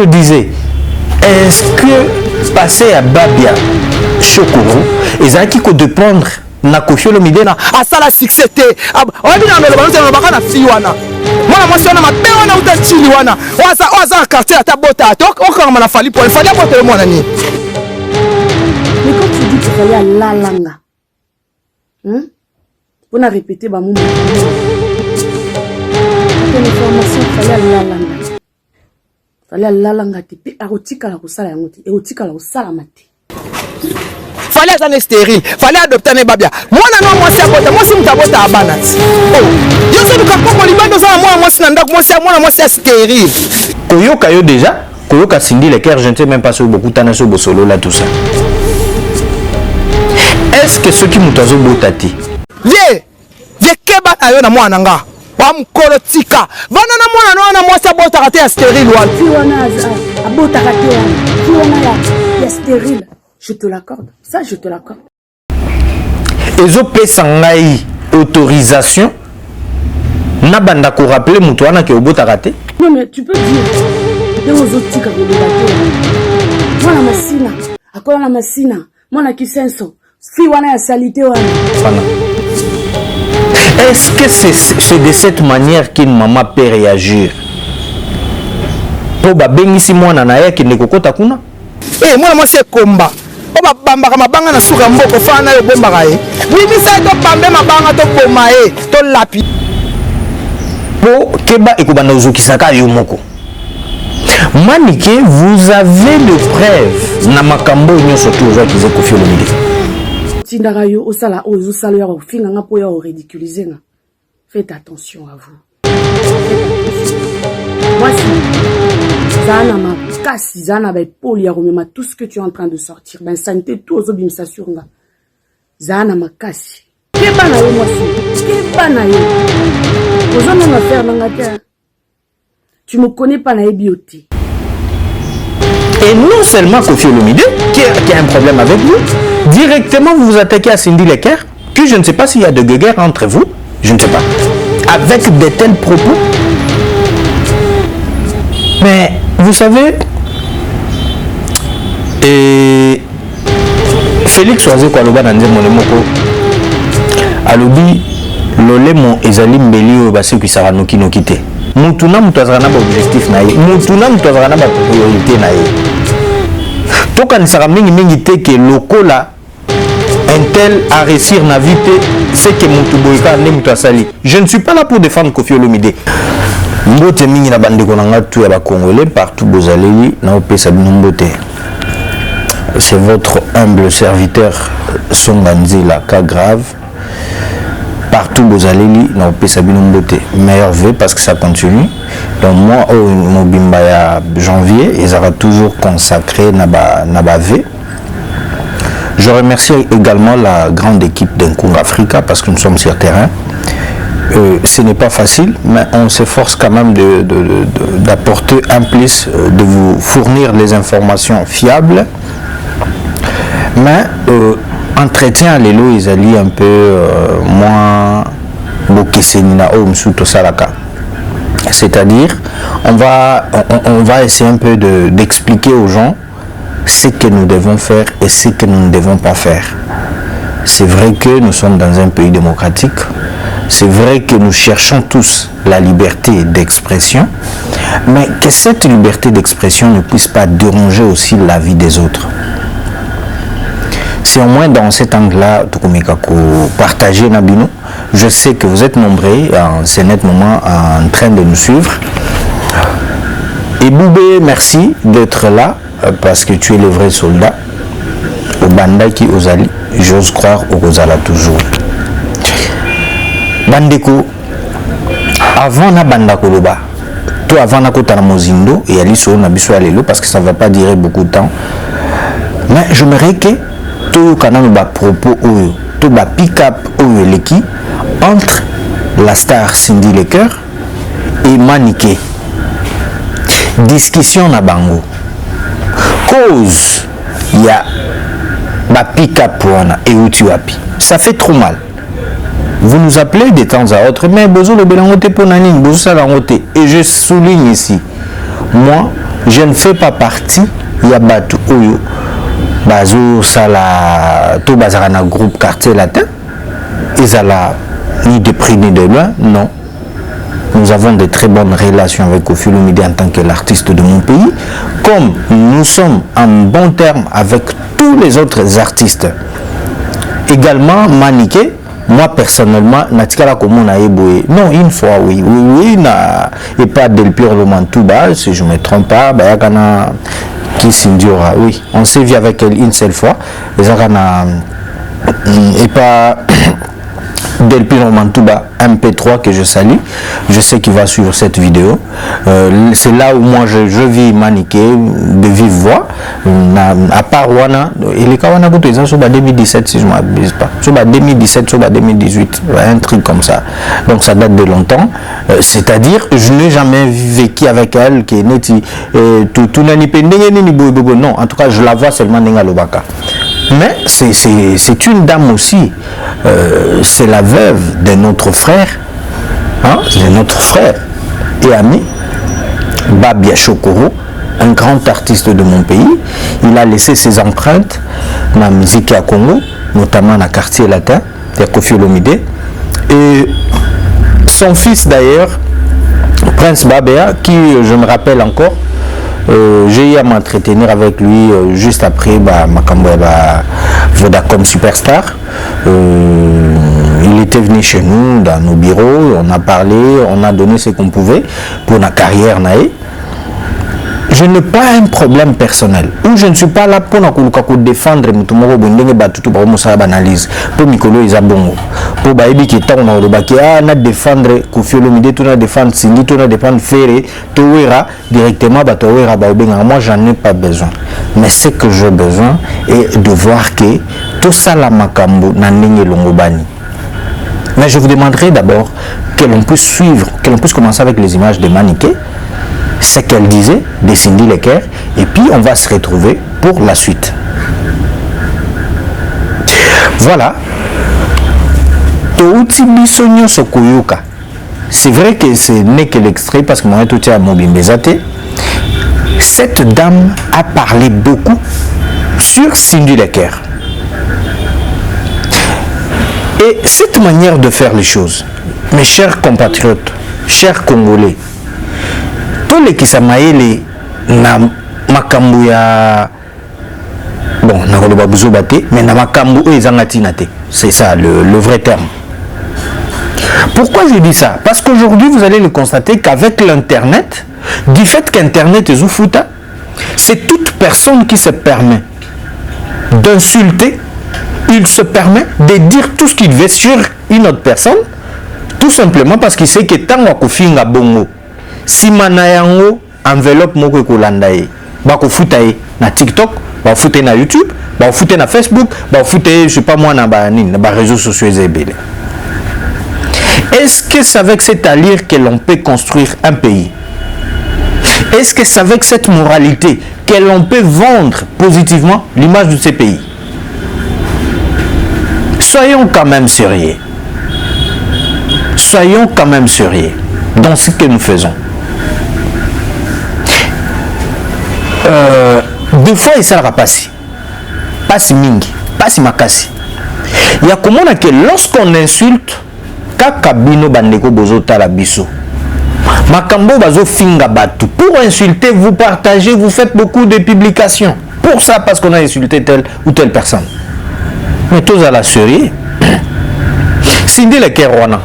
je disais, est-ce que passer à Babia Chokoro et qui peut dépendre na Koffi Olomide na asala succès te obi na melo bantu na bakana fi wana mwana mwasi wana mabe wana utachili wana waza quartier ata bota to okanga na fali pour fali bota le mwana ni. Mais quand tu dis qu'il fallait à la langa, on a répété ba mou. L'information fallait à la langa. Fallait à la langa te pe erotika la kusala yango te erotika la kusala mate. Fallait être stérile, fallait adopter un babia. Moi non moi c'est abota, moi c'est mutabota abana. Oh, yo c'est du kapoko libando ça moi c'est ndak moi c'est stérile. Koyoka yo déjà, koyoka Cindy Lecker, je ne sais même pas sur beaucoup tana sur bosolo là tout ça. Est-ce que ceux qui mutazo botati? Vie keba ayo na mwana nga. Wa mkolo tika. Bana na mwana moi c'est abota raté stérile wa. Tu wana abota raté. Tu wana ya stérile. Je te l'accorde. Ça, je te l'accorde. Et zo pesangai autorisation. Na banda ko rappeler mutuana ke obota raté. Non mais tu peux dire. De aux autres tika ko bota. Moi la masina. Akola la masina. Moi na kisenso. Fi wana ya salité wana. Est-ce que c'est de cette manière qu'une maman peut réagir? Po ba bengisi mwana na yake ne kokota kuna? Eh moi c'est combat. Oba bambaka mabanga na suka mboko fana yo bombaka ye. Bimisa to bambe mabanga to boma ye to lapi. Po keba ekobana uzokisaka yo moko. Manike, vous avez de preuves na makambo nyonso to oza kize Koffi Olomide. Tindaka yo osala ozo sala yo finga nga po yo ridiculiser nga. Faites attention à vous. Moi si Zana ma kasi Zana ba poli ya komema tout ce que tu es en train de sortir ben santé tout aux obimisa sur nga. Zana ma kasi. Keba na yo moi si. Keba na yo. Ozo na faire na ngata. Tu me connais pas na ebioté. Et non seulement Koffi Olomide qui a un problème avec vous, directement vous vous attaquez à Cindy Lecker, que je ne sais pas s'il y a de guerre entre vous, je ne sais pas, avec de tels propos. Mais vous savez, et Félix Oazé Kwaloba Nanze Monemoko, Alobi, Lolemo Ezali Mbeli Obasi Kisara Noki Nokite. Mutuna mutazana ba objectif na ye. Mutuna mutazana ba priorité na ye. Toka ni sara mingi te ke lokola un tel a réussir na vie te c'est que mutu boyka ne mutu asali. Je ne suis pas là pour défendre Koffi Olomide. Mbote mingi na bandeko na ngatu ya ba Congolais partout bozaleli na opesa binombote. C'est votre humble serviteur Songanzi la cas grave. Partout vous allez lire, meilleur vœu parce que ça continue. Donc moi au Mobimba janvier, ils auront toujours consacré Naba V. Je remercie également la grande équipe d'Nkung Africa parce que nous sommes sur terrain. Ce n'est pas facile, mais on s'efforce quand même d'apporter un plus, de vous fournir les informations fiables. Mais entretien les lois ils allaient un peu moins c'est-à-dire on va essayer un peu d'expliquer aux gens ce que nous devons faire et ce que nous ne devons pas faire. C'est vrai que nous sommes dans un pays démocratique, c'est vrai que nous cherchons tous la liberté d'expression, mais que cette liberté d'expression ne puisse pas déranger aussi la vie des autres. C'est au moins dans cet angle-là partager Nabino. Je sais que vous êtes nombreux en ce net moment en train de nous suivre. Et Boubé, merci d'être là parce que tu es le vrai soldat. Au Banda qui osali, j'ose croire au Rosala toujours. Bandeko, avant na Banda Koloba, toi avant na Kotana Mozindo et Aliso Nabiso Alelo parce que ça ne va pas durer beaucoup de temps. Mais j'aimerais que tout canal ba propos ou tout ba pick-up ou leki entre la star Cindy Lecker et Maniké. Discussion na bango. Cause il y a ba pick-up et Utiwapi. Ça fait trop mal. Vous nous appelez de temps à autre, mais besoin le belangote pour nanine, besoin la ngote. Et je souligne ici, moi, je ne fais pas partie, il y a Batu Oyo, Bazo, Sala, tout Bazarana groupe quartier latin, ils ont ni de près ni de loin, non. Nous avons de très bonnes relations avec Koffi Olomide en tant que l'artiste de mon pays, comme nous sommes en bon terme avec tous les autres artistes. Également, Maniké, moi personnellement, Natikala Komona Eboué, non, une fois, oui, et pas Delpire Lomantouba, si je ne me trompe pas, Bayakana Kissindiora, oui, on s'est vu avec elle une seule fois, et pas Delpire Lomantouba MP3 que je salue, je sais qu'il va suivre cette vidéo. C'est là où moi je vis Maniké de vive voix. À part Wana, il est Wana sur 2017 si je ne m'abuse pas. Sur 2017, sur 2018, un truc comme ça. Donc ça date de longtemps. C'est-à-dire, je n'ai jamais vécu avec elle qui est neti tout non, en tout cas je la vois seulement Nenga Lobaka. Mais c'est une dame aussi, c'est la veuve de notre frère, de notre frère et ami, Babia Chokoro, un grand artiste de mon pays. Il a laissé ses empreintes dans la musique à Congo, notamment dans le quartier latin, de Koffi Olomide. Et son fils d'ailleurs, Prince Babia, qui je me rappelle encore, j'ai eu à m'entretenir avec lui juste après Vodacom Superstar. Il était venu chez nous dans nos bureaux, on a parlé, on a donné ce qu'on pouvait pour la carrière. Je n'ai pas un problème personnel, ou je ne suis pas là pour défendre analyse pour Mikolo Isabongo pour Baïbi qui est on a défendre Koffi Olomide, on a défendre Cindy, on a défendre Ferré, Towera directement Batowera Baïbenga. Moi j'en ai pas besoin, mais ce que j'ai besoin est de voir que tout ça la makambo nanenge longobani. Mais je vous demanderai d'abord que l'on puisse suivre, que l'on puisse commencer avec les images de Maniké, ce qu'elle disait de Cindy Lecker, et puis on va se retrouver pour la suite. Voilà. C'est vrai que ce n'est que l'extrait parce que moi tout est à Mobimbezate. Cette dame a parlé beaucoup sur Cindy Lecker. Et cette manière de faire les choses, mes chers compatriotes, chers Congolais, tous les qui s'amaïlent na makambu ya bon na koloba buzobate mais na makambu ezangatinate, c'est ça le vrai terme. Pourquoi je dis ça? Parce qu'aujourd'hui vous allez le constater qu'avec l'internet, du fait qu'internet est zoufuta, c'est toute personne qui se permet d'insulter, il se permet de dire tout ce qu'il veut sur une autre personne, tout simplement parce qu'il sait que tant wakofinga bongo si manayango enveloppe moko ekolandaye bakofuta na TikTok, bakofuta na YouTube, bakofuta na Facebook, bakofuta je sais pas moi na réseaux sociaux ezebele. Est-ce que c'est avec cette allure que l'on peut construire un pays? Est-ce que c'est avec cette moralité que l'on peut vendre positivement l'image de ces pays? Soyons quand même sérieux. Soyons quand même sérieux dans ce que nous faisons. Des fois il sera passé mingi, passi makasi. Il y a comment que lorsqu'on insulte kakabino bandeko bozota la biso. Makambo bazo finga batu. Pour insulter, vous partagez, vous faites beaucoup de publications. Pour ça, parce qu'on a insulté telle ou telle personne. Mais tous à la sérieux. Cindy Lecker wana.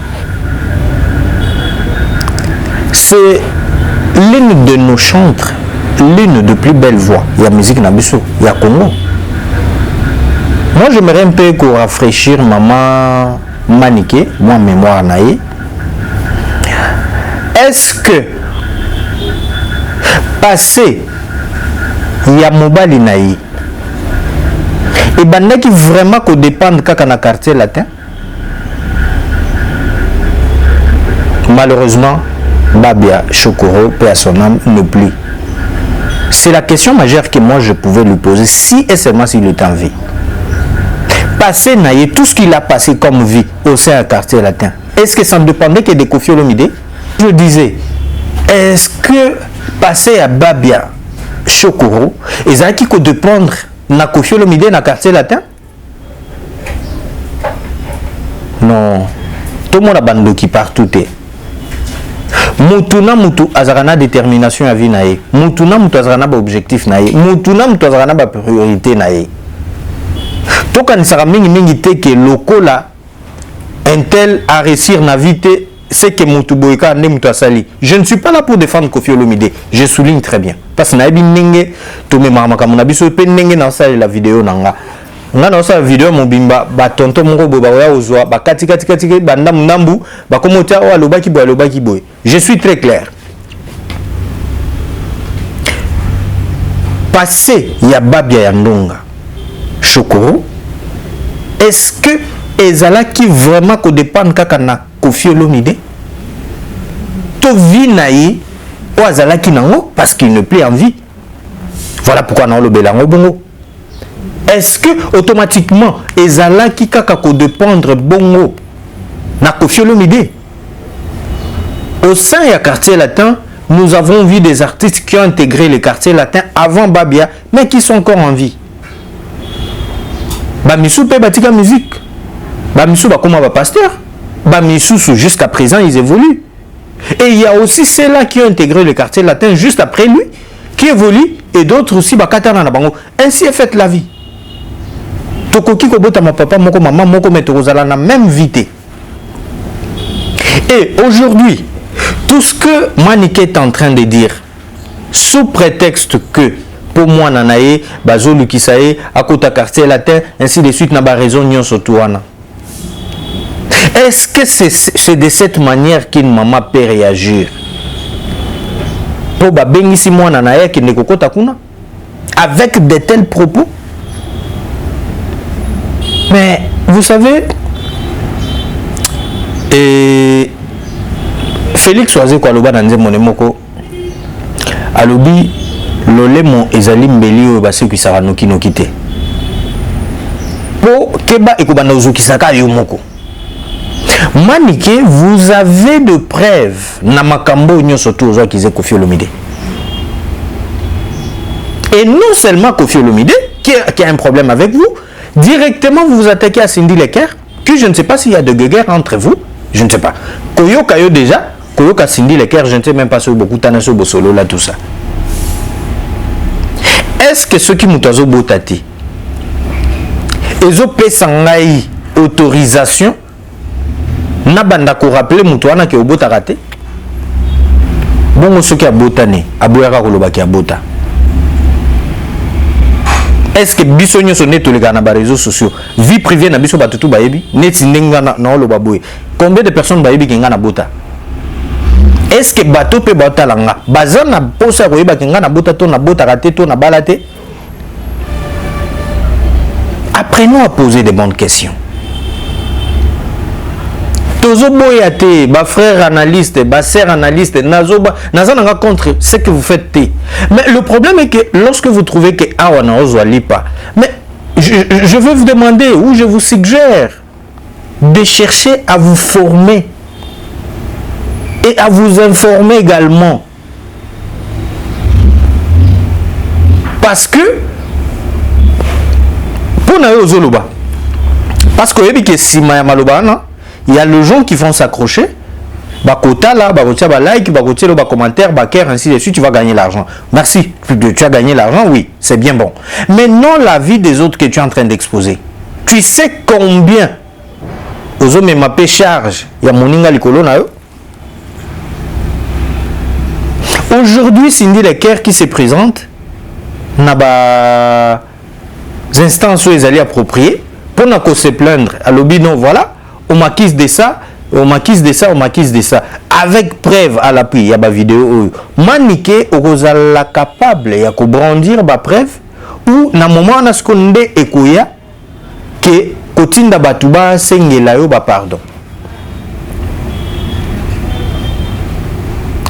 C'est l'une de nos chantres, l'une de plus belles voix. Il y a musique Nabiso, il y a Congo. Moi, j'aimerais un peu pour rafraîchir maman Maniké, moi mémoire naïe. Est-ce que passer il y a mobile naïe et bande qui vraiment qu'on dépend kaka na quartier latin? Malheureusement, Babia Chokoro, paix à son âme, ne plus. C'est la question majeure que moi je pouvais lui poser si et seulement s'il est en vie. Passer naïe, tout ce qu'il a passé comme vie au sein du quartier latin, est-ce que ça ne dépendait que de Koffi Olomide? Je disais, est-ce que passer à Babia Chokoro et ça qui de prendre na Koffi Olomide na quartier latin? Non, tout le monde a bando qui partout. Mutuna mutu azarana détermination à vie nae. Mutuna mutu azarana ba objectif nae. Mutuna mutu azarana ba priorité nae. Toka nisara mingi te ke lokola un tel a réussir na vite c'est que mutu boyka ne mutu asali. Je ne suis pas là pour défendre Koffi Olomide. Je souligne très bien parce que na ebi nenge to me mama kamuna biso pe nenge na sali la vidéo nanga. Nga na sa vidéo mobimba ba tonto moko bo ba ya ozwa ba kati ba ndambu ba komota o alobaki boy. Je suis très clair. Passé ya Babia ya Ndonga Chokoro, est-ce que ezala qui vraiment ko dépend kaka na Koffi Olomide? To vi na ye o azala ki nango parce qu'il ne plaît en vie. Voilà pourquoi na lobela ngo bongo. Est-ce que automatiquement ezala ki kaka ko dépendre bongo na Koffi Olomide? Au sein du quartier latin, nous avons vu des artistes qui ont intégré le quartier latin avant Babia, mais qui sont encore en vie. Bamisou pe batika musique. Bamisou ba comment ba pasteur. Bamisou jusqu'à présent ils évoluent. Et il y a aussi ceux-là qui ont intégré le quartier latin juste après lui, qui évoluent, et d'autres aussi ba katana na bango. Ainsi est faite la vie. Tokoki ko bota ma papa moko maman moko metorozala na même vité. Et aujourd'hui, tout ce que Maniké est en train de dire, sous prétexte que pour moi nanae, bazo lukisae, à côté quartier latin, ainsi de suite, n'a pas raison nyon sotuana. Est-ce que c'est de cette manière qu'une maman peut réagir? Pour babengi si moi nanae qui ne kokota kuna, avec de tels propos? Mais vous savez, et Félix Oazé Kwaloba Nanze Monemoko alobi lolemo ezali mbeli oyo baseki sara noki nokite po keba ekobana ozokisaka yo moko. Maniké, vous avez de preuves na makambo nyonso to ozo kize Koffi Olomide. Et non seulement Koffi Olomide qui a un problème avec vous, directement vous vous attaquez à Cindy Lecker, que je ne sais pas s'il y a de guerre entre vous, je ne sais pas. Koyo Kayo déjà, Koyo Ka Cindy Lecker, je ne sais même pas si beaucoup Tanaso Bosolo là tout ça. Est-ce que ceux qui m'ont botati, ils ont payé autorisation, n'a banda ko rappeler mutuana ke obota raté? Bon ceux qui a botané, aboyaka koloba ki a bota. Est-ce que biso nyo sonné tous les gars na ba réseaux sociaux, vie privée na biso batutu bayebi, neti ndenga na loba boy. Combien de personnes bayebi ki nga na bota? Est-ce que bateau peut bota langa? Bazan na posa ko yeba ki nga na bota to na bota raté to na balate? Apprenons à poser des bonnes questions. Tozo boyate, ba frère analyste, ba sœur analyste, nazoba, nazananga contre ce que vous faites. Mais le problème est que lorsque vous trouvez que awana ozwali pas, mais je veux vous demander ou je vous suggère de chercher à vous former et à vous informer également. Parce que pour na ozoloba, parce que yebi ke sima ya maloba na il y a les gens qui vont s'accrocher, bakota là, bakotia ba like, bakotia ba commentaire, baker ainsi de suite, tu vas gagner l'argent. Merci, tu as gagné l'argent, oui, c'est bien bon. Mais non la vie des autres que tu es en train d'exposer. Tu sais combien aux hommes m'appellent charge, il y a moninga likolo na yo. Aujourd'hui, Cindy Lecker qui se présente, n'a pas instances où ils allaient approprier pour ne pas se plaindre. À l'obi non voilà. On m'accuse de ça, on m'accuse de ça, on m'accuse de ça. Avec preuve à l'appui, il y a ma vidéo. Maniké, on est capable de brandir ma preuve ou na moment on a ce qu'on dit ekoya que kotinda batuba sengela yo ba pardon.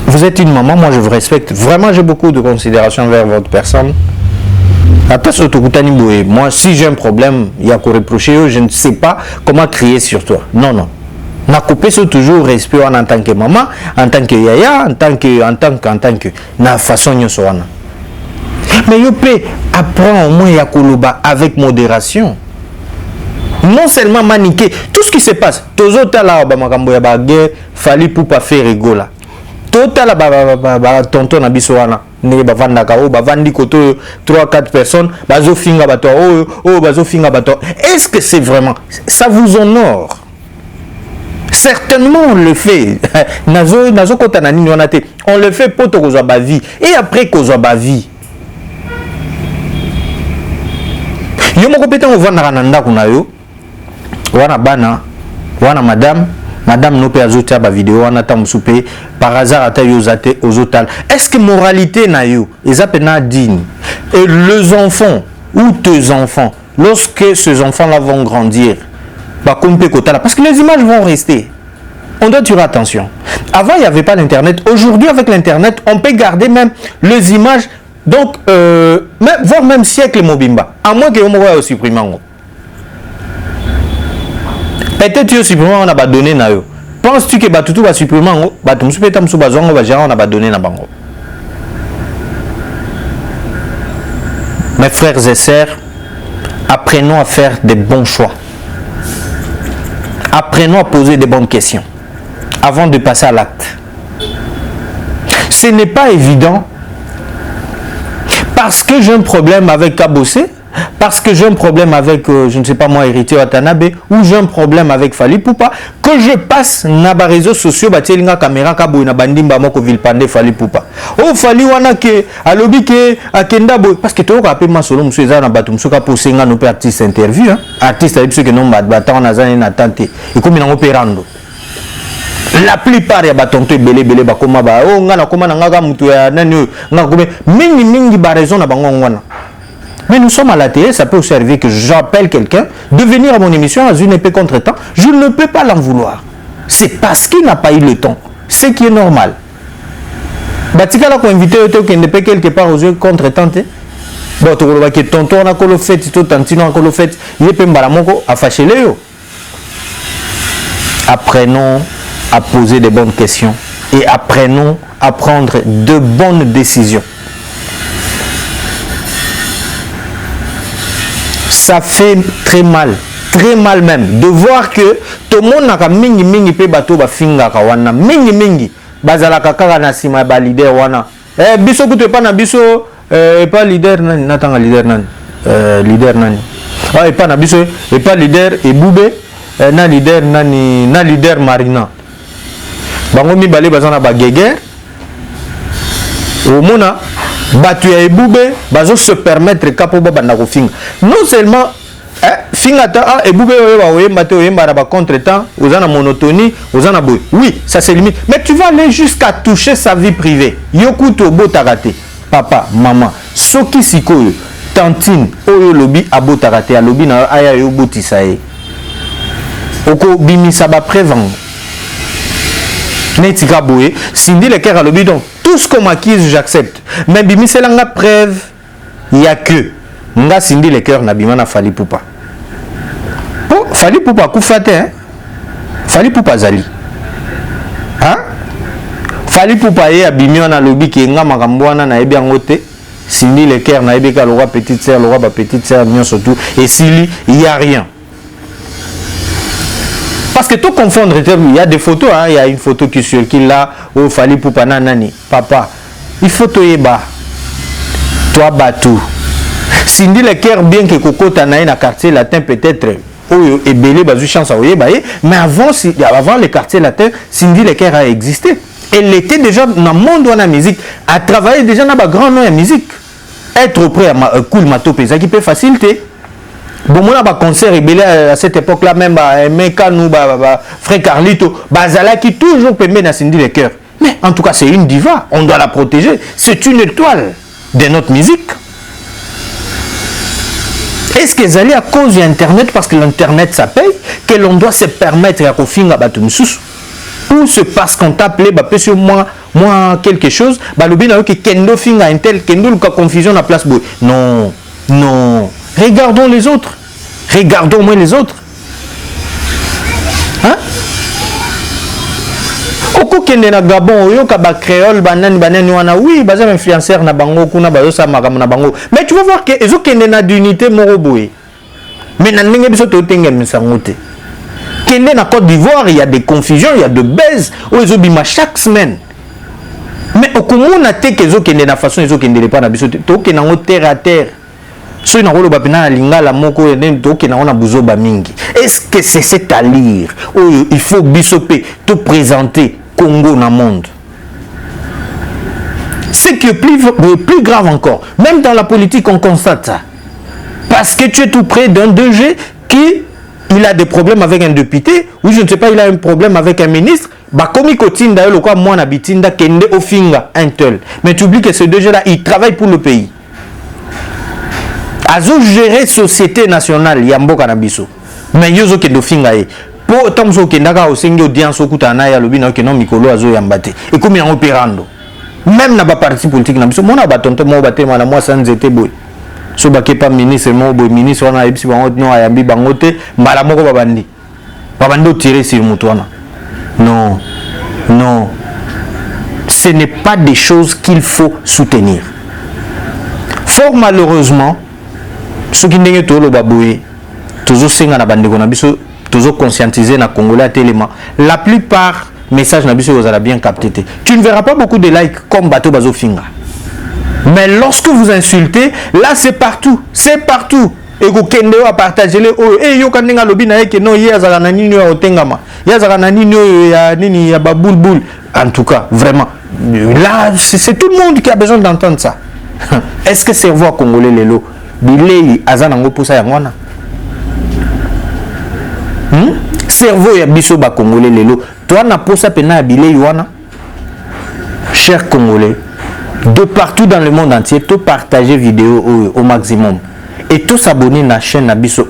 Vous êtes une maman, moi je vous respecte. Vraiment, j'ai beaucoup de considération vers votre personne. Moi, si j'ai un problème, il y a qu'à reprocher, je ne sais pas comment crier sur toi. Non, non. Na coupé ça toujours respect en tant que maman, en tant que yaya, en tant que na façon nyoso wana. Mais yo peut apprendre au moins ya koloba avec modération. Non seulement maniquer tout ce qui se passe. Tozo tala ba makambo ya ba guerre, fali pour pas faire rigola. Total ba tonton na biso wana. Ne ba vanda ka o ba vandi koto 3-4 personnes, bazo finga bato bazo finga bato. Est-ce que c'est vraiment ça vous honore? Certainement on le fait. Nazo kota na nini wana te. On le fait pour to kozwa ba vie et après kozwa ba vie. Yo moko peta on vanda na ndako na yo. Wana bana, wana madame no pe azotia ba vidéo wana ta musupe par hasard ata yo zate ozotal. Est-ce que moralité na yo ezapena digne? Et les enfants ou tes enfants, lorsque ces enfants-là vont grandir, bah comme pe kotala parce que les images vont rester. On doit tirer attention. Avant il n'y avait pas l'internet. Aujourd'hui avec l'internet, on peut garder même les images donc voire même siècle mobimba. À moins que on va supprimer. Peut-être que supprimer on a pas donné na yo. Penses-tu que tout va supprimer ngo batum supeta msu bazongo ba gérer on a pas donné na bango. Mes frères et sœurs, apprenons à faire des bons choix. Apprenons à poser des bonnes questions avant de passer à l'acte. Ce n'est pas évident parce que j'ai un problème avec Kabossé, parce que j'ai un problème avec, je ne sais pas moi, Héritier Watanabe, ou j'ai un problème avec Fali Poupa, que je passe na ba réseaux sociaux, ba tielinga caméra kabo na bandimba moko vilpande Fali Poupa. Oh Fali wana ke alobi ke akenda boy parce que to ko apema solo muso eza na batum soka posenga no pe artiste interview hein. Artiste abi que non ba ta na zane na tante et comme na opérando. La plupart ya batonto belé ba koma ba oh nga na koma na nga mutu ya nani nga ko mingi ba raison na bango ngwana. Mais nous sommes à la télé, ça peut aussi arriver que j'appelle quelqu'un de venir à mon émission à une épée contre-temps. Je ne peux pas l'en vouloir. C'est parce qu'il n'a pas eu le temps. Ce qui est normal. Batika là qu'on invite qu'il ne peut quelque part aux yeux contre-temps. Bon, tu vois que tonton a colo fait, tout tantino a colo fait, il est pas mbalamoko à fâcher les. Apprenons à poser des bonnes questions et apprenons à prendre de bonnes décisions. Ça fait très mal même de voir que tout le monde n'a mingi pe bato ba finga ka wana mingi bazala kaka na sima ba leader wana biso kutu pas na biso pas leader nani natanga leader nani ah pas na biso et pas leader et boube na leader nani na leader marina bango mi balé bazana ba guerre au mona batu ya ebube bazo se permettre kapo banda ko finga non seulement finga ta ebube ba oyemba te oyemba ba contre-temps ozana monotonie ozana boy oui ça c'est limite mais tu vas aller jusqu'à toucher sa vie privée yokuto botarate papa maman soki sikoyo tantine oyo lobi abotarate alobi na aya yo botisa e oko bimisa ba prévent netika boye sindi le cœur alobi donc tout ce qu'on m'accuse j'accepte mais bimi c'est la preuve il y a que nga sindi le cœur na bima na Fali Poupa oh Fali Poupa kufate hein Fali Poupa zali hein Fali Poupa ye abimi na lobi ki nga makambo wana na ebi ngote sindi le cœur na ebi ka le roi petite sœur le roi ba petite sœur bien surtout et s'il y a rien. Parce que tout confondre, il y a des photos, hein, il y a une photo qui circule là, où Fali Poupa nani, papa, il faut te yeba, toi batou. Sindi le cœur bien que Coco Tanaï na quartier latin peut-être, où est belé bazou chance à yeba, mais avant le quartier latin, Sindi le cœur a existé. Elle était déjà dans le monde de la musique, a travaillé déjà dans le grand nom de la musique. Être prêt à cool matopé, ça qui peut faciliter. Bon, moi, un concert ébélé à cette époque-là, même, Meka, nous, frère Carlito, Bazala qui toujours permet d'ascender les cœurs. Mais en tout cas, c'est une diva, on doit la protéger. C'est une étoile de notre musique. Est-ce qu'ils allaient à cause de l'Internet, parce que l'Internet, ça paye, que l'on doit se permettre à Kofinga Batumsus? Ou c'est parce qu'on t'a appelé, sur moi, quelque chose, le bien que Kendo Finga Intel, Kendo, le confusion à la place. Non, non. Regardons les autres. Regardons moins les autres. Hein? kende na Gabon oyo ka ba créole banani wana oui baza influenceur na bango kuna bazo sa makam na bango mais tu vas voir que ezo kende na d'unité moko boye mais na ndenge biso to tenge misangote kende na Côte d'Ivoire il y a des confusions il y a de baises oyo bima chaque semaine mais okomona te que ezo kende na façon ezo kende pas na biso to kende na terre à terre so na rolo bapena na lingala moko ene to kende na buzoba mingi est-ce que c'est cet allure oyo il faut bisoper te présenter Congo dans le monde. Ce qui est plus grave encore, même dans la politique, on constate ça. Parce que tu es tout près d'un 2G qui il a des problèmes avec un député, ou je ne sais pas, il a un problème avec un ministre. Bah, comme il continue d'ailleurs, quoi, moi, n'habitinda, kende ofinga, un tel. Mais tu oublies que ce 2G-là, il travaille pour le pays. Azo gérer société nationale, yambo kanabiso. Mais yozo kende ofinga e. Pour tant que ndaka osengi audience okutana ya lobi na ke non mikolo azo yambate et comme en opérando même na ba parti politique na biso mona ba tonto mo batema na moi sans été boy so ba ke pas ministre mo boy ministre wana ebisi bango no ayambi bango te mbala moko babandi tirer sur mutwana non ce n'est pas des choses qu'il faut soutenir fort malheureusement ce qui ndenge to lo baboye tozo senga na bandeko na biso toujours conscientiser na Congolais tellement la plupart messages na biso vous allez bien capté. Tu ne verras pas beaucoup de likes comme bateau bazo finga. Mais lorsque vous insultez, là c'est partout. Et vous kende à partager les et yo kandenga lobi na yeke no ya zala na nini ya otengama. Ya zala na nini ya nini ya babulbul. En tout cas, vraiment là c'est tout le monde qui a besoin d'entendre ça. Est-ce que c'est voix congolais lelo bilei azana ngo posa ya ngwana? Cerveau ya biso ba congolais lelo toi na posa pena bilei wana chers congolais de partout dans le monde entier tout partager vidéo au maximum et tout s'abonner na chaîne na biso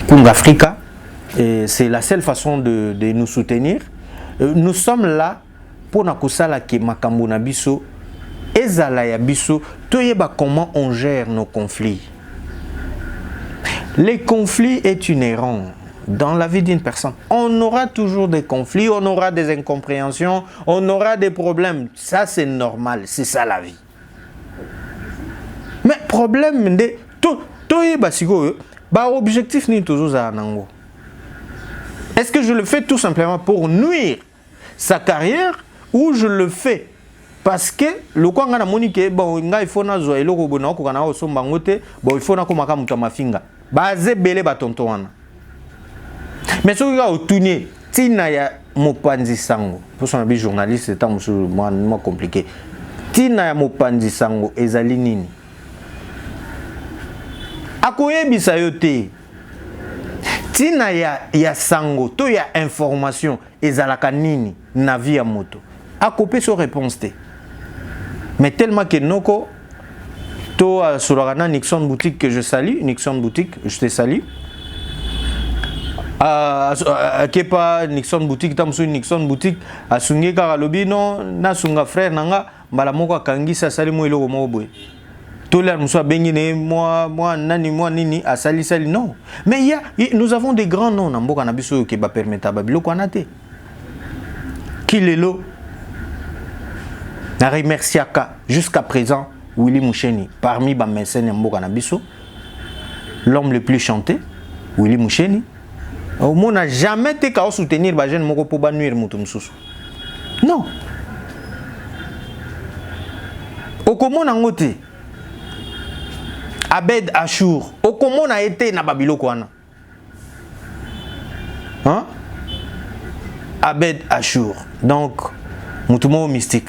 Kunga Africa et c'est la seule façon de nous soutenir nous sommes là pour na kusala ke makambo na biso ezala ya biso toyeba comment on gère nos conflits. Les conflits est inhérent dans la vie d'une personne. On aura toujours des conflits, on aura des incompréhensions, on aura des problèmes. Ça, c'est normal, c'est ça la vie. Mais problème, objectif ni toujours à nango. Est-ce que je le fais tout simplement pour nuire sa carrière ou je le fais parce que le quoi ngana monique bon nga il faut na zo eloko bona ko kana osomba ngote bon il faut na ko makamuta mafinga baze belé batonto wana. Mais ce qui est au tourné, tina ya mopanzi sango. Pour son habit journaliste, c'est un moins compliqué. Tina ya mopanzi sango ezali nini. Akoye bisayote. Tina ya sango to ya information ezalaka nini na vie ya moto. Akopé sur réponse te. Mais tellement que noko to sur la Nixon boutique que je salue, Nixon boutique, je te salue. Kepa Nixon boutique tamsu Nixon boutique asunge ka lobino na sunga frère nanga mbala moko akangisa sali mo eloko mo boy to la muso bengi ne moi nini asali sali non mais nous avons des grands noms na mboka na biso ke ba permettre ba biloko anate Kilelo na remerciaka jusqu'à présent Willy Moucheni parmi ba mécènes mboka na biso l'homme le plus chanté Willy Moucheni. On n'a jamais été qu'à soutenir les jeunes pour nuire mutum susu. Non. Au comment on a ngoté Abed Achour. Au comment on a été na Babilo Kwana. Hein? Abed Achour. Donc, mutumo mystique.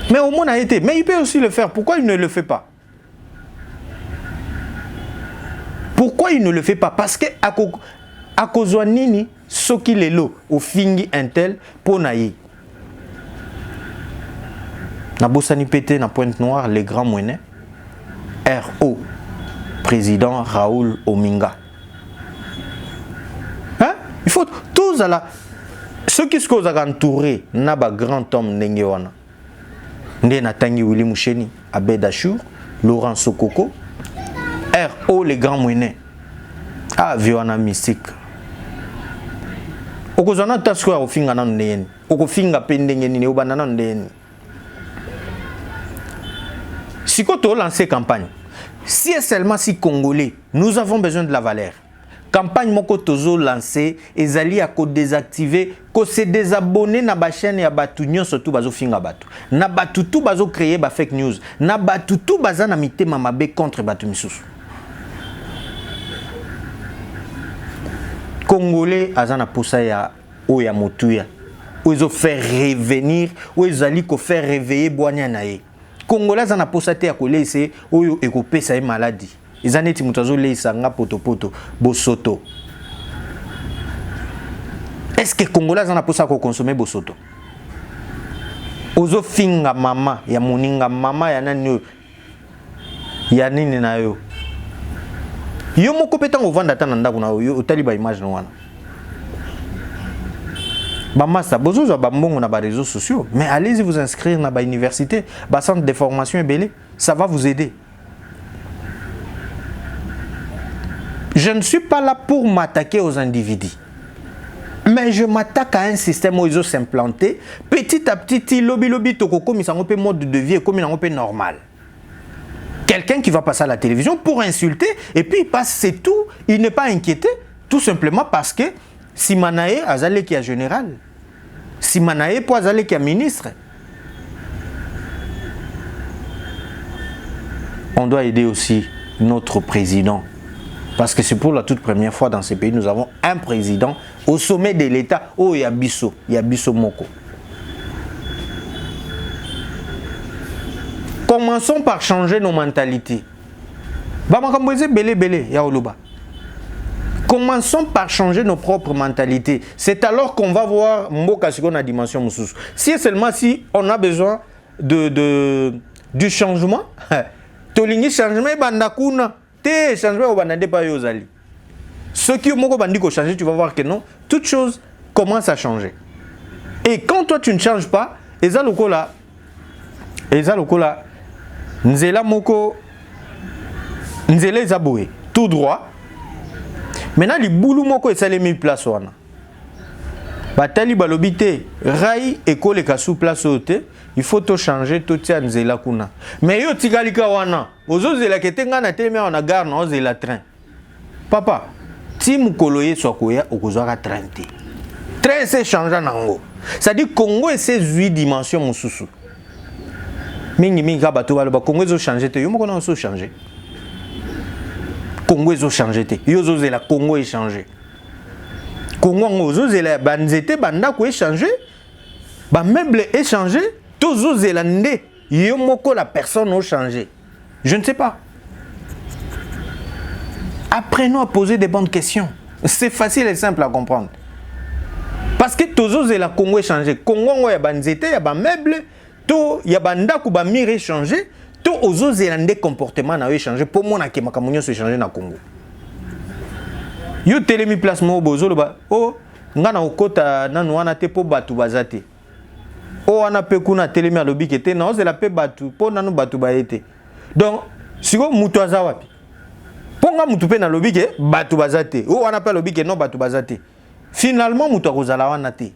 Mais au moins a été. Mais il peut aussi le faire. Pourquoi il ne le fait pas? Pourquoi il ne le fait pas? Parce que à cause de nini soki lelo au fingi intel pour naï. Na bosani pété na Pointe Noire les grands moyens. RO président Raoul Ominga. Hein? Il faut tous à la ceux qui se causent entouré na ba grand homme nengewana. Ndé na tangi Willy Moucheni, Abed Achour, Laurent Sokoko. RO les grands moyens. Ah, Viona mystique. Okozana taswa ofinga na ndeni okofinga pendenge nini obandana ndeni. Si tu lancer campagne, si et seulement si Congolais, nous avons besoin de la valeur. Campagne moko tozo lancé, ezali à désactiver, ko se désabonner na ba chaîne ya batu nyonso tout bazo finga batu. Na batu tout bazo créer ba fake news. Na batu tout baza na mitema mabe contre batu misusu. Congolais azana poussa ya oya motuya. Ozo faire revenir, ozali ko faire réveiller boanya na ye. Congolais azana poussa te ya ko laisser oyo ekopesa ye maladie. Izaneti mutazo leisa nga poto bosoto. Est-ce que Congolais azana poussa ko consommer bosoto? Ozo finga mama ya moninga mama ya nani ya nini na yo. Yo moko petango vanda tana ndako na yo otali ba image no wana. Ba massa bozo ba mbongo na ba réseaux sociaux, mais allez-y vous inscrire na ba université, ba centre de formation belé, ça va vous aider. Je ne suis pas là pour m'attaquer aux individus. Mais je m'attaque à un système où ils ont s'implanté. Petit à petit, lobby, toko, comme ils ont un mode de vie, comme ils ont un peu normal. Quelqu'un qui va passer à la télévision pour insulter, et puis il passe, c'est tout. Il n'est pas inquiété, tout simplement parce que Simanae Azale qui est général. Simanae pour Azale qui est ministre. On doit aider aussi notre président. Parce que c'est pour la toute première fois dans ce pays, nous avons un président au sommet de l'État. Oh, il y a Bisso Moko. Commençons par changer nos mentalités. Commençons par changer nos propres mentalités. C'est alors qu'on va voir Mboka sur la dimension Moussous. Si seulement si on a besoin du changement, Tolini changement bandakuna. Ceux qui ont changé, tu vas voir que non, toute chose commence à changer. Et quand toi tu ne changes pas, Nzela Moko, Nzela Zaboué, tout droit. Maintenant, les boulou Moko et Salemi place wana. Batali balobité, Rai et Kole Kassou place ote. Il faut tout changer, tout tient Nzela kuna. Mais yo tigalika wana, ozo zela ketenga na telemi on a gare na zela train. Papa, ti mukoloye sokoya okozwaka 30. Train c'est changeant nango. Ça dit Congo et ses 8 dimensions mususu. Mingi ka bato baloba Congo ezo changer te, yo moko na so changer. Congo ezo changer te. Yo zo zela Congo est changé. Congo ozo zela banzete banda ko changer. Ba meuble est changé. Tous aux Zélandais, yomoko la personne a changé. Je ne sais pas. Apprenons à poser des bonnes questions. C'est facile et simple à comprendre. Parce que tous aux Zélandais, Congo a changé. Congo a banzete, il y a ban meuble, tout il y a banda ku ba mire changé, tout aux Zélandais comportement a changé. Pour moi na ke makamunyo se changer na Congo. Yo telemi place mo bozo ba oh ngana okota na nwana te po batu bazate. Oh, on a peu kuna télémé à l'objet qui était non, c'est la paix batu pour nanu batu baete. Donc, si vous mutuaza wapi, pour nga mutupe na l'objet que batu bazate. Oh, on appelle l'objet que non batu bazate. Finalement, mutuazala wanate.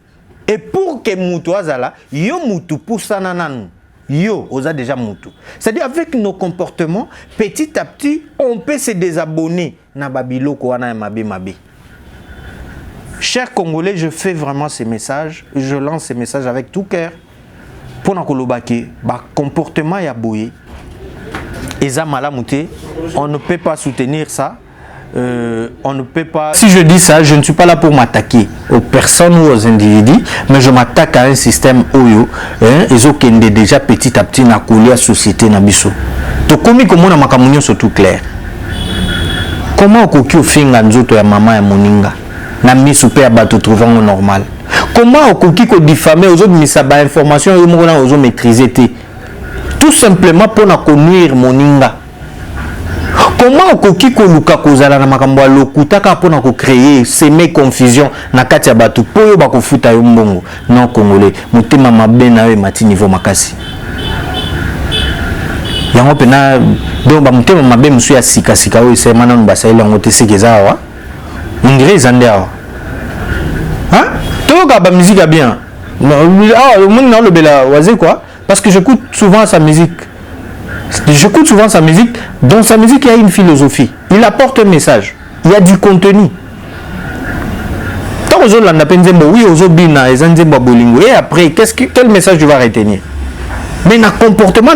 Et pour que mutuazala, yo mutu poussana nanu. Yo, osa déjà mutu. C'est-à-dire avec nos comportements, petit à petit, on peut se désabonner na babilo ko wana mabe. Chers Congolais, je fais vraiment ces messages, je lance ces messages avec tout cœur pour nous kolobaki, ba comportement ya boye, eza malamute, on ne peut pas soutenir ça, on ne peut pas. Si je dis ça, je ne suis pas là pour m'attaquer aux personnes ou aux individus, mais je m'attaque à un système oyo, ils ont déjà petit à petit na koli la société na biso. To komi comme na makamunyo surtout clair. Comment okoki ofinga nzoto ya mama ya moninga? Na miso pe abato trouvant normal. Comment okoki ko diffamer aux autres misa ba information yo moko na ozo maîtriser te. Tout simplement pour na nuire moninga. Comment okoki ko luka kozala na makambo lokuta ka pour na ko créer semer confusion na kati ya bato po yo ba ko futa yo mbongo. Non Congolais, motema mabe na yo mati niveau makasi. Yango pena donc ba motema mabe musu ya sika o sema na mbasa ile ngote sekeza wa. On dirait Zandéa. Hein? Tout le musique bien. le bela oisé quoi, parce que j'écoute souvent sa musique. J'écoute souvent sa musique. Dans sa musique, il y a une philosophie. Il apporte un message. Il y a du contenu. Tant aux autres, oui, aux autres, et après, quel message tu vas retenir? Mais dans le comportement,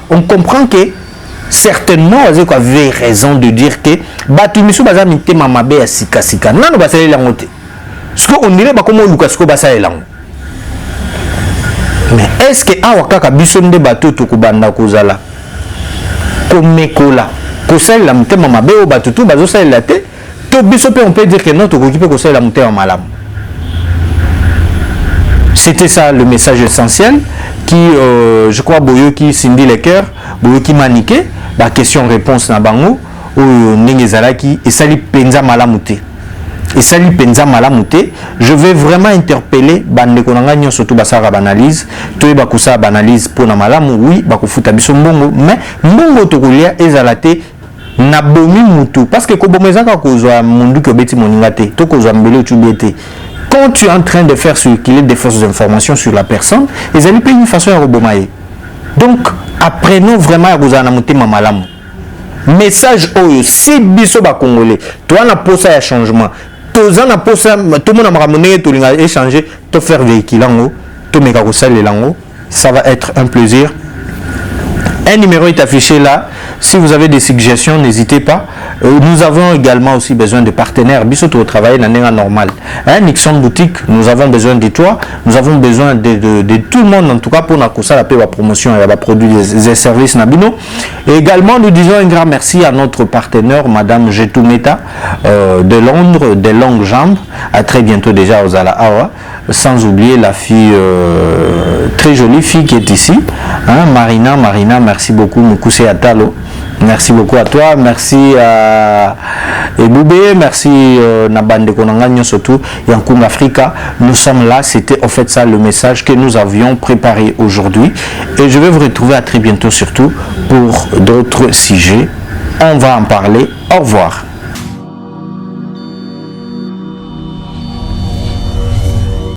on comprend que certainement, vous avez raison de dire que Batimisu baza mitema mabe ya sika sika. Nano basale la ngote. Ce qu'on dirait comme Lucas ko basale la. Mais est-ce que awakaka bisonde bato to kubanda kozala komekola kosala la mitema mabe o bato to bazo sala la te to biso pe on peut dire que non to kokipe kosala la mitema malam. C'était ça le message essentiel qui, je crois, Boyoki Cindy les cœurs, Boyoki Maniké, la question-réponse na bango, ou Nengezalaki, et Sali Penza Malamouté. Et Sali Penza Malamouté, je vais vraiment interpeller Bande Konanga, surtout Basara Banalise, Toye Bakusa Banalise pour na Malamu, oui, Bakufuta Biso Mbongo, mais Mbongo Tokulia Ezalate, Nabomi Moutou, parce que Kobomezaka Kozwa Mundu Kobeti Moningate, Tokozwa Mbele Chubete. Quand tu es en train de faire circuler des fausses informations sur la personne, ils allaient payer une façon à Robomaye. Donc, apprenons vraiment à vous en monter ma malam. Message oyo, si biso ba congolais, toi na posa ya changement, toi na posa, tout le monde a ramené, tout le monde a échangé, te faire véhiculango, te meka kosale lango, ça va être un plaisir. Un numéro est affiché là. Si vous avez des suggestions, n'hésitez pas. Nous avons également aussi besoin de partenaires. Bisous au travail l'année normale. Nixon Boutique, nous avons besoin de toi. Nous avons besoin de tout le monde, en tout cas pour la promotion et la produit des services Nabino. Et également, nous disons un grand merci à notre partenaire, Madame Jetoumeta de Londres, des longues jambes. À très bientôt déjà aux Alahawa. Sans oublier la fille, très jolie fille qui est ici. Marina, merci beaucoup. Moukousé Atalo. Merci beaucoup à toi, merci à Eboubé, merci Nabande Konangagno surtout, Yankoum Africa. Nous sommes là, c'était en fait ça le message que nous avions préparé aujourd'hui. Et je vais vous retrouver à très bientôt surtout pour d'autres sujets. On va en parler. Au revoir.